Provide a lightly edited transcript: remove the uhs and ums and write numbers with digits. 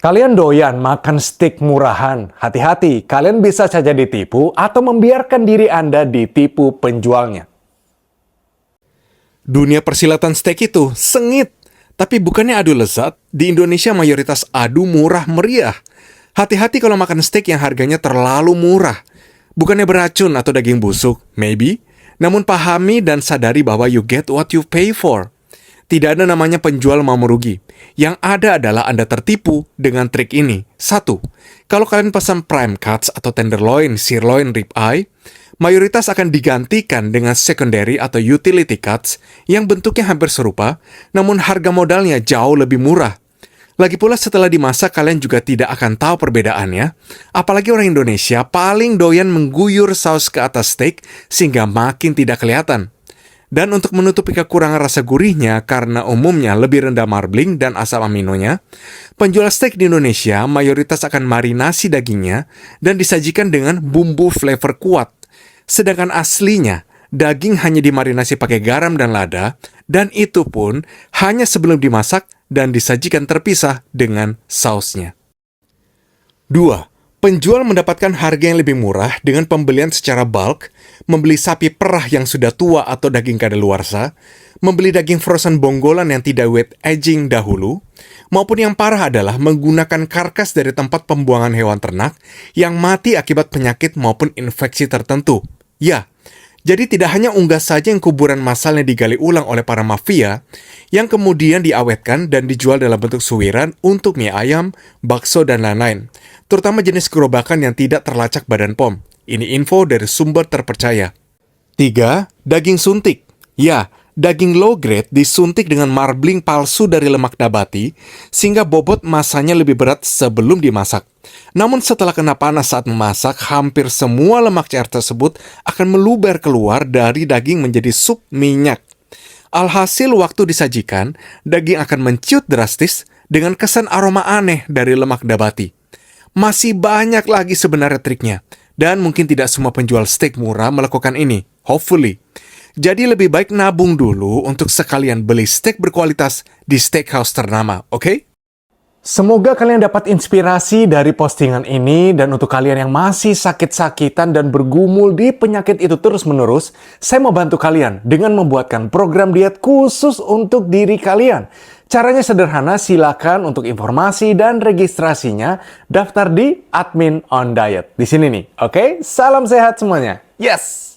Kalian doyan makan steak murahan? Hati-hati, kalian bisa saja ditipu atau membiarkan diri Anda ditipu penjualnya. Dunia persilatan steak itu sengit, tapi bukannya adu lezat, di Indonesia mayoritas adu murah meriah. Hati-hati kalau makan steak yang harganya terlalu murah. Bukannya beracun atau daging busuk, maybe. Namun pahami dan sadari bahwa you get what you pay for. Tidak ada namanya penjual mau merugi. Yang ada adalah Anda tertipu dengan trik ini. 1. Kalau kalian pesan prime cuts atau tenderloin, sirloin, ribeye, mayoritas akan digantikan dengan secondary atau utility cuts yang bentuknya hampir serupa, namun harga modalnya jauh lebih murah. Lagi pula setelah dimasak kalian juga tidak akan tahu perbedaannya, apalagi orang Indonesia paling doyan mengguyur saus ke atas steak sehingga makin tidak kelihatan. Dan untuk menutupi kekurangan rasa gurihnya karena umumnya lebih rendah marbling dan asam aminonya, penjual steak di Indonesia mayoritas akan marinasi dagingnya dan disajikan dengan bumbu flavor kuat. Sedangkan aslinya, daging hanya dimarinasi pakai garam dan lada, dan itu pun hanya sebelum dimasak dan disajikan terpisah dengan sausnya. 2. Penjual mendapatkan harga yang lebih murah dengan pembelian secara bulk, membeli sapi perah yang sudah tua atau daging kadaluarsa, membeli daging frozen bonggolan yang tidak wet aging dahulu, maupun yang parah adalah menggunakan karkas dari tempat pembuangan hewan ternak yang mati akibat penyakit maupun infeksi tertentu. Ya, jadi tidak hanya unggas saja yang kuburan massalnya digali ulang oleh para mafia, yang kemudian diawetkan dan dijual dalam bentuk suwiran untuk mie ayam, bakso, dan lain-lain. Terutama jenis gerobakan yang tidak terlacak Badan POM. Ini info dari sumber terpercaya. 3. Daging suntik. Ya, daging low grade disuntik dengan marbling palsu dari lemak nabati, sehingga bobot masanya lebih berat sebelum dimasak. Namun setelah kena panas saat memasak, hampir semua lemak cair tersebut akan meluber keluar dari daging menjadi sup minyak. Alhasil waktu disajikan, daging akan menciut drastis dengan kesan aroma aneh dari lemak nabati. Masih banyak lagi sebenarnya triknya, dan mungkin tidak semua penjual steak murah melakukan ini, hopefully. Jadi lebih baik nabung dulu untuk sekalian beli steak berkualitas di steakhouse ternama, oke? Semoga kalian dapat inspirasi dari postingan ini, dan untuk kalian yang masih sakit-sakitan dan bergumul di penyakit itu terus-menerus, saya mau bantu kalian dengan membuatkan program diet khusus untuk diri kalian. Caranya sederhana, silakan untuk informasi dan registrasinya daftar di Admin on Diet. Di sini nih, oke? Salam sehat semuanya. Yes!